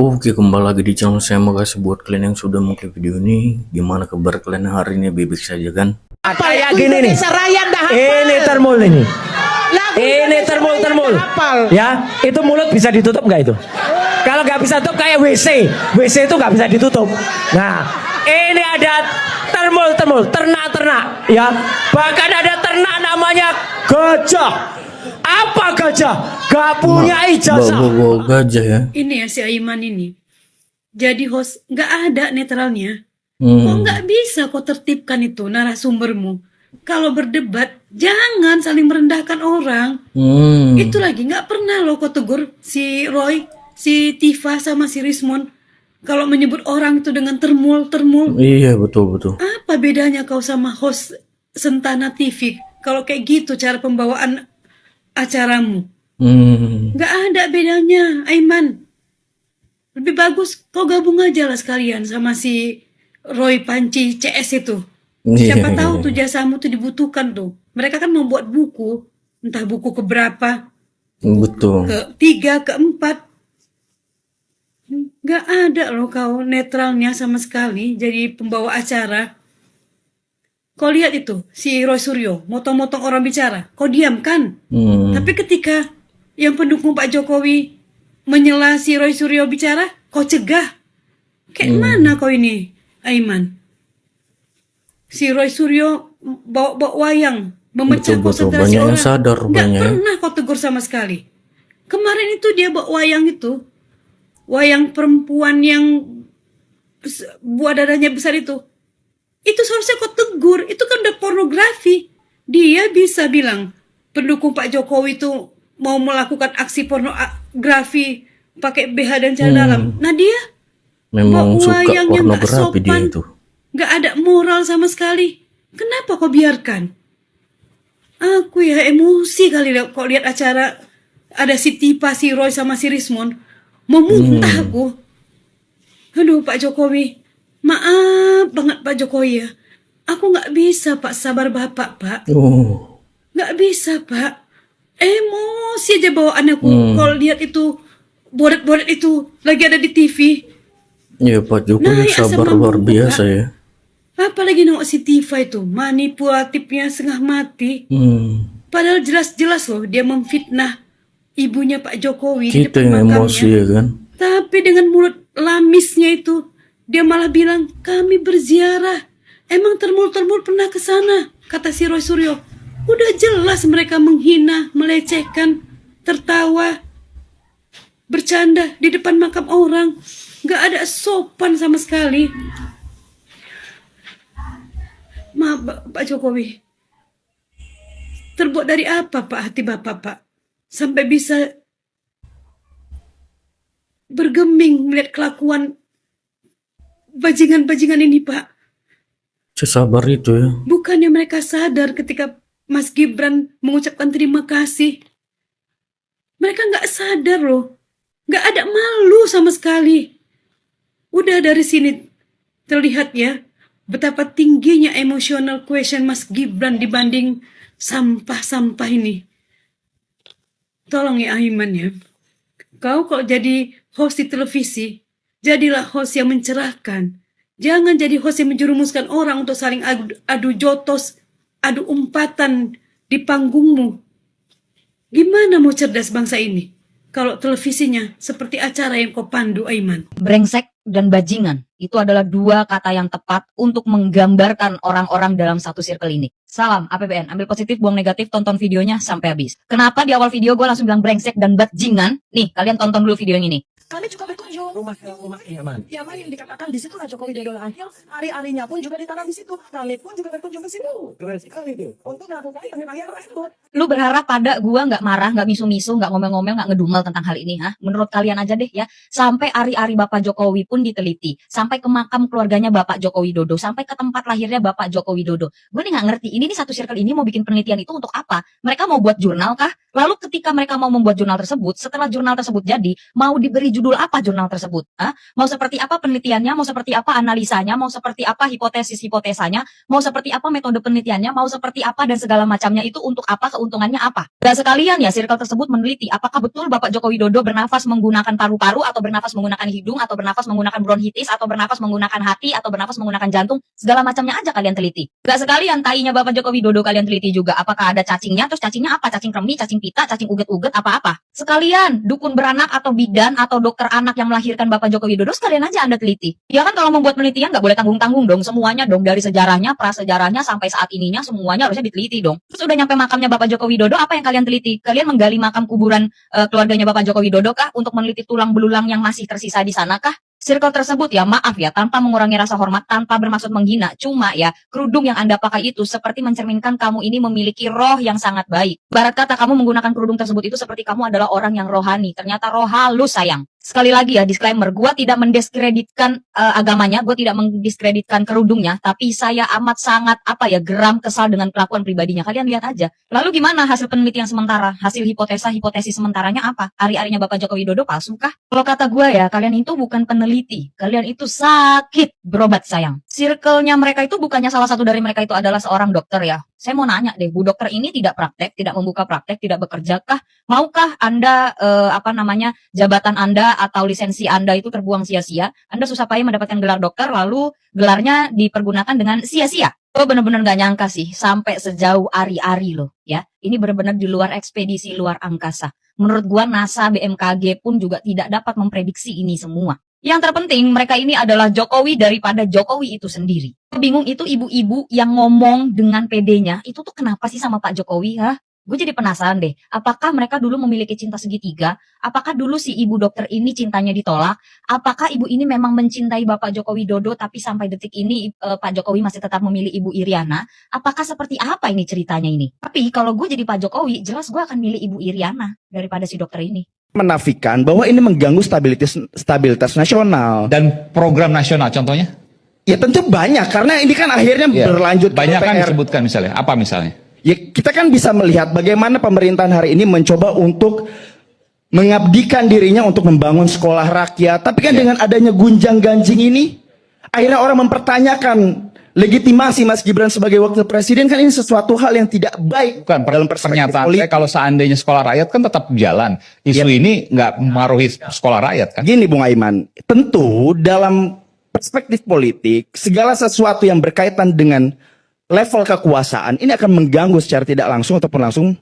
Oke, kembali lagi di channel saya. Makasih buat kalian yang sudah mengklik video ini. Gimana kabar kalian hari ini? Baik saja kan? Kayak gini nih. Ini termul ini. Ini termul. Ya, itu mulut bisa ditutup nggak itu? Kalau nggak bisa tutup kayak WC. WC itu nggak bisa ditutup. Nah, ini ada termul, ternak. Ya, bahkan ada ternak namanya gajah. Apa gajah? Gak punya ijazah. Bawa gajah ya. Ini ya si Aiman ini. Jadi host nggak ada netralnya. Kok Hmm. nggak bisa kau tertibkan itu narasumbermu? Kalau berdebat jangan saling merendahkan orang. Itu lagi nggak pernah loh kau tegur si Roy, si Tifa sama si Rismon. Kalau menyebut orang itu dengan termul. Iya, betul. Apa bedanya kau sama host Sentana TV? Kalau kayak gitu cara pembawaan acaramu. Nggak ada bedanya, Aiman. Lebih bagus kau gabung aja lah sekalian sama si Roy Panci CS itu. Siapa Iya. tahu tuh jasamu tuh dibutuhkan tuh. Mereka kan membuat buku, entah buku keberapa, Betul. ketiga, keempat. Nggak ada loh kau netralnya sama sekali jadi pembawa acara. Kau lihat itu, si Roy Suryo, motong-motong orang bicara. Kau diam kan? Tapi ketika yang pendukung Pak Jokowi menyela si Roy Suryo bicara, kau cegah. Kayak mana kau ini, Aiman? Si Roy Suryo bawa wayang, memecah Betul. konsentrasi Banyak yang orang. sadar Nggak rupanya ya. pernah kau tegur sama sekali. Kemarin itu dia bawa wayang itu. Wayang perempuan yang buah dadanya besar itu. Itu seharusnya kau tegur. Itu kan udah pornografi. Dia bisa bilang pendukung Pak Jokowi itu mau melakukan aksi pornografi pakai BH dan celana dalam. Nah dia Memang bawa suka wayang yang nggak pornografi dia sopan, itu. nggak ada moral sama sekali. Kenapa kau biarkan? Aku ya emosi kali kau lihat acara ada si Tipa, si Roy sama si Rismon. Memuntah aku. Aduh Pak Jokowi, maaf banget Pak Jokowi ya. Aku nggak bisa Pak, sabar Bapak Pak. Nggak bisa Pak. Emosi aja bawaan aku kalau lihat itu bodet-bodet itu lagi ada di TV. Iya, Pak Jokowi Naik asam sabar luar lambung, biasa Pak. ya. Apalagi nengok si Tifa itu manipulatifnya setengah mati. Padahal jelas-jelas loh dia memfitnah ibunya Pak Jokowi di Kita depan yang emosi makamnya. ya kan. Tapi dengan mulut lamisnya itu dia malah bilang kami berziarah. Emang termul pernah ke sana? Kata si Roy Suryo. Udah jelas mereka menghina, melecehkan, tertawa, bercanda di depan makam orang. Gak ada sopan sama sekali. Maaf Pak Jokowi. Terbuat dari apa Pak hati Bapak Pak? Sampai bisa bergeming melihat kelakuan bajingan-bajingan ini Pak. Sesabar itu ya. Bukannya mereka sadar ketika Mas Gibran mengucapkan terima kasih. Mereka nggak sadar loh. Nggak ada malu sama sekali. Udah dari sini terlihat ya betapa tingginya emotional question Mas Gibran dibanding sampah-sampah ini. Tolong ya Aiman ya. Kau kalau jadi host di televisi, jadilah host yang mencerahkan. Jangan jadi host yang menjerumuskan orang untuk saling adu jotos, adu umpatan di panggungmu. Gimana mau cerdas bangsa ini kalau televisinya seperti acara yang kau pandu, Aiman? Brengsek dan bajingan itu adalah dua kata yang tepat untuk menggambarkan orang-orang dalam satu circle ini. Salam APBN, ambil positif, buang negatif, tonton videonya sampai habis. Kenapa di awal video gue langsung bilang brengsek dan bajingan? Nih, kalian tonton dulu video yang ini. Kami juga berkunjung. Rumah Yaman. Yaman yang dikatakan di situlah Jokowi Dodo lahir. Ari-arinya pun juga ditanam di situ. Kami pun juga berkunjung ke situ. Keren sekali itu. Untuk melakukan pengembangan tersebut. Lu berharap pada gua nggak marah, nggak misu-misu, nggak ngomel-ngomel, nggak ngedumel tentang hal ini, ha? Menurut kalian aja deh ya. Sampai ari-ari Bapak Jokowi pun diteliti, sampai ke makam keluarganya Bapak Jokowi Dodo, sampai ke tempat lahirnya Bapak Jokowi Dodo. Gue nih nggak ngerti. Ini nih satu circle ini mau bikin penelitian itu untuk apa? Mereka mau buat jurnal kah? Lalu ketika mereka mau membuat jurnal tersebut, setelah jurnal tersebut jadi, mau diberi judul judul apa jurnal tersebut? Mau seperti apa penelitiannya, mau seperti apa analisanya, mau seperti apa hipotesis-hipotesanya, mau seperti apa metode penelitiannya, mau seperti apa dan segala macamnya itu untuk apa, keuntungannya apa. Gak sekalian ya circle tersebut meneliti apakah betul Bapak Joko Widodo bernafas menggunakan paru-paru atau bernafas menggunakan hidung atau bernafas menggunakan bronkitis atau bernafas menggunakan hati atau bernafas menggunakan jantung, segala macamnya aja kalian teliti. Gak sekalian tainya Bapak Joko Widodo kalian teliti juga apakah ada cacingnya, terus cacingnya apa, cacing kremi, cacing pita, cacing uget-uget, apa-apa. Sekalian dukun beranak atau bidan atau dokter anak yang melahirkan Bapak Joko Widodo sekalian aja Anda teliti. Ya kan kalau membuat penelitian nggak boleh tanggung-tanggung dong, semuanya dong dari sejarahnya, prasejarahnya sampai saat ininya semuanya harusnya diteliti dong. Terus udah nyampe makamnya Bapak Joko Widodo, apa yang kalian teliti? Kalian menggali makam kuburan keluarganya Bapak Joko Widodo kah untuk meneliti tulang belulang yang masih tersisa di sana kah? Circle tersebut ya maaf ya, tanpa mengurangi rasa hormat, tanpa bermaksud menghina, cuma ya kerudung yang Anda pakai itu seperti mencerminkan kamu ini memiliki roh yang sangat baik. Barat kata kamu menggunakan kerudung tersebut itu seperti kamu adalah orang yang rohani, ternyata roh halus sayang. Sekali lagi ya disclaimer, gue tidak mendiskreditkan agamanya, gue tidak mendiskreditkan kerudungnya, tapi saya amat sangat geram kesal dengan kelakuan pribadinya. Kalian lihat aja. Lalu gimana hasil penelitian sementara, hasil hipotesis sementaranya apa? Ari-arinya Bapak Joko Widodo palsu kah? Kalau kata gue ya, kalian itu bukan peneliti, kalian itu sakit berobat sayang. Circle-nya mereka itu bukannya salah satu dari mereka itu adalah seorang dokter ya. Saya mau nanya deh, Bu dokter ini tidak praktek, tidak membuka praktek, tidak bekerja kah? Maukah Anda jabatan Anda atau lisensi Anda itu terbuang sia-sia? Anda susah payah mendapatkan gelar dokter lalu gelarnya dipergunakan dengan sia-sia. Oh benar-benar gak nyangka sih sampai sejauh ari-ari loh ya. Ini benar-benar di luar ekspedisi luar angkasa. Menurut gua NASA, BMKG pun juga tidak dapat memprediksi ini semua. Yang terpenting mereka ini adalah Jokowi daripada Jokowi itu sendiri. Bingung itu ibu-ibu yang ngomong dengan PD-nya, itu tuh kenapa sih sama Pak Jokowi? Gue jadi penasaran deh, apakah mereka dulu memiliki cinta segitiga? Apakah dulu si ibu dokter ini cintanya ditolak? Apakah ibu ini memang mencintai Bapak Joko Widodo tapi sampai detik ini Pak Jokowi masih tetap memilih Ibu Iriana? Apakah seperti apa ini ceritanya ini? Tapi kalau gue jadi Pak Jokowi, jelas gue akan milih Ibu Iriana daripada si dokter ini. Menafikan bahwa ini mengganggu stabilitas nasional dan program nasional contohnya? Ya tentu banyak karena ini kan akhirnya berlanjut ke banyak kan DPR. disebutkan misalnya apa misalnya? Ya kita kan bisa melihat bagaimana pemerintahan hari ini mencoba untuk mengabdikan dirinya untuk membangun sekolah rakyat, tapi kan dengan adanya gunjang-ganjing ini akhirnya orang mempertanyakan legitimasi Mas Gibran sebagai wakil presiden. Kan ini sesuatu hal yang tidak baik. Bukan, dalam perspektif pernyataan politik. kalau seandainya sekolah rakyat kan tetap jalan. Isu ini nggak mempengaruhi sekolah rakyat kan? Gini Bung Aiman, tentu dalam perspektif politik segala sesuatu yang berkaitan dengan level kekuasaan ini akan mengganggu secara tidak langsung ataupun langsung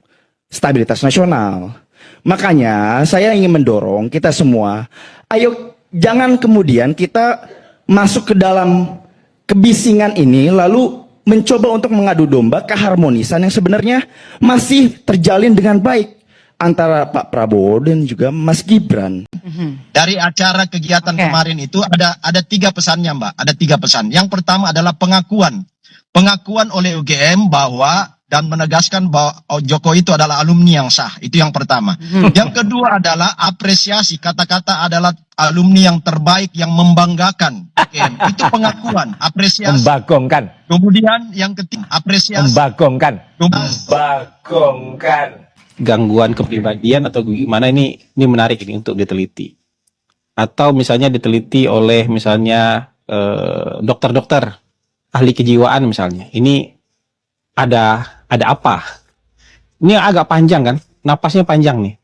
stabilitas nasional. Makanya saya ingin mendorong kita semua, ayo jangan kemudian kita masuk ke dalam kebisingan ini lalu mencoba untuk mengadu domba keharmonisan yang sebenarnya masih terjalin dengan baik antara Pak Prabowo dan juga Mas Gibran. Dari acara kegiatan kemarin itu ada 3 pesannya Mbak, ada 3 pesan. Yang pertama adalah pengakuan oleh UGM bahwa dan menegaskan bahwa Jokowi itu adalah alumni yang sah. Itu yang pertama. Yang kedua adalah apresiasi. Kata-kata adalah alumni yang terbaik yang membanggakan. Itu pengakuan, apresiasi. Membagongkan. Kemudian yang ketiga, apresiasi. Membagongkan. Membagongkan. Gangguan kepribadian atau gimana ini menarik ini untuk diteliti. Atau misalnya diteliti oleh misalnya dokter-dokter ahli kejiwaan misalnya. Ini ada apa? Ini agak panjang kan? Napasnya panjang nih.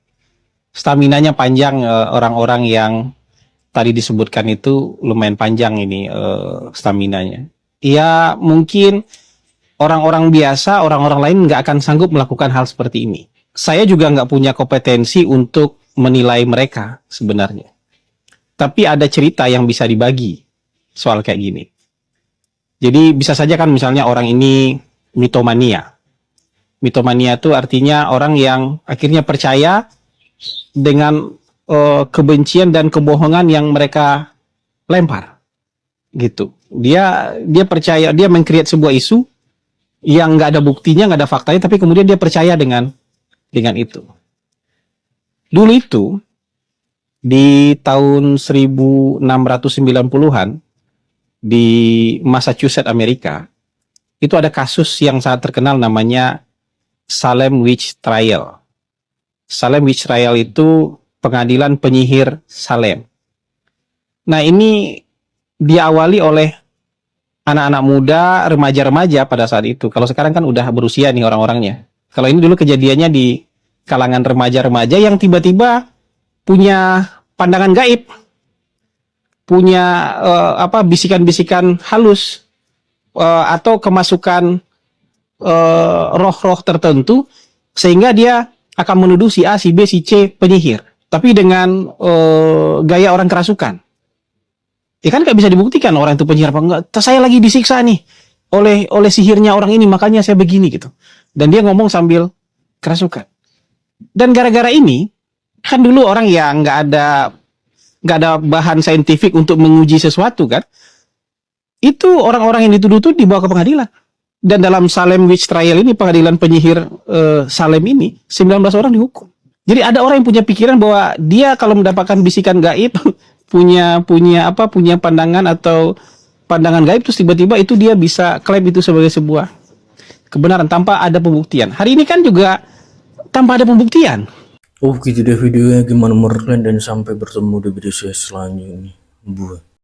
Staminanya panjang, orang-orang yang tadi disebutkan itu lumayan panjang ini staminanya. Ya mungkin orang-orang biasa, orang-orang lain nggak akan sanggup melakukan hal seperti ini. Saya juga nggak punya kompetensi untuk menilai mereka sebenarnya. Tapi ada cerita yang bisa dibagi soal kayak gini. Jadi bisa saja kan misalnya orang ini mitomania. Mitomania itu artinya orang yang akhirnya percaya dengan kebencian dan kebohongan yang mereka lempar. Gitu. Dia percaya, dia meng-create sebuah isu yang nggak ada buktinya, nggak ada faktanya, tapi kemudian dia percaya dengan itu. Dulu itu di tahun 1690-an di Massachusetts, Amerika, itu ada kasus yang sangat terkenal namanya Salem Witch Trial. Salem Witch Trial itu pengadilan penyihir Salem. Nah, ini diawali oleh anak-anak muda, remaja-remaja pada saat itu. Kalau sekarang kan udah berusia nih orang-orangnya. Kalau ini dulu kejadiannya di kalangan remaja-remaja yang tiba-tiba punya pandangan gaib, punya bisikan-bisikan halus, atau kemasukan roh-roh tertentu, sehingga dia akan menuduh si A, si B, si C penyihir, tapi dengan gaya orang kerasukan. Ya kan nggak bisa dibuktikan orang itu penyihir apa enggak. Saya lagi disiksa nih oleh sihirnya orang ini, makanya saya begini gitu. Dan dia ngomong sambil kerasukan. Dan gara-gara ini, kan dulu orang yang nggak ada bahan saintifik untuk menguji sesuatu kan, itu orang-orang yang dituduh itu dibawa ke pengadilan. Dan dalam Salem Witch Trial ini, pengadilan penyihir Salem ini, 19 orang dihukum. Jadi ada orang yang punya pikiran bahwa dia kalau mendapatkan bisikan gaib, punya pandangan atau pandangan gaib, terus tiba-tiba itu dia bisa klaim itu sebagai sebuah kebenaran tanpa ada pembuktian. Hari ini kan juga tanpa ada pembuktian. Oh gitu deh videonya, gimana menurut kalian, dan sampai bertemu di video saya selanjutnya. Buat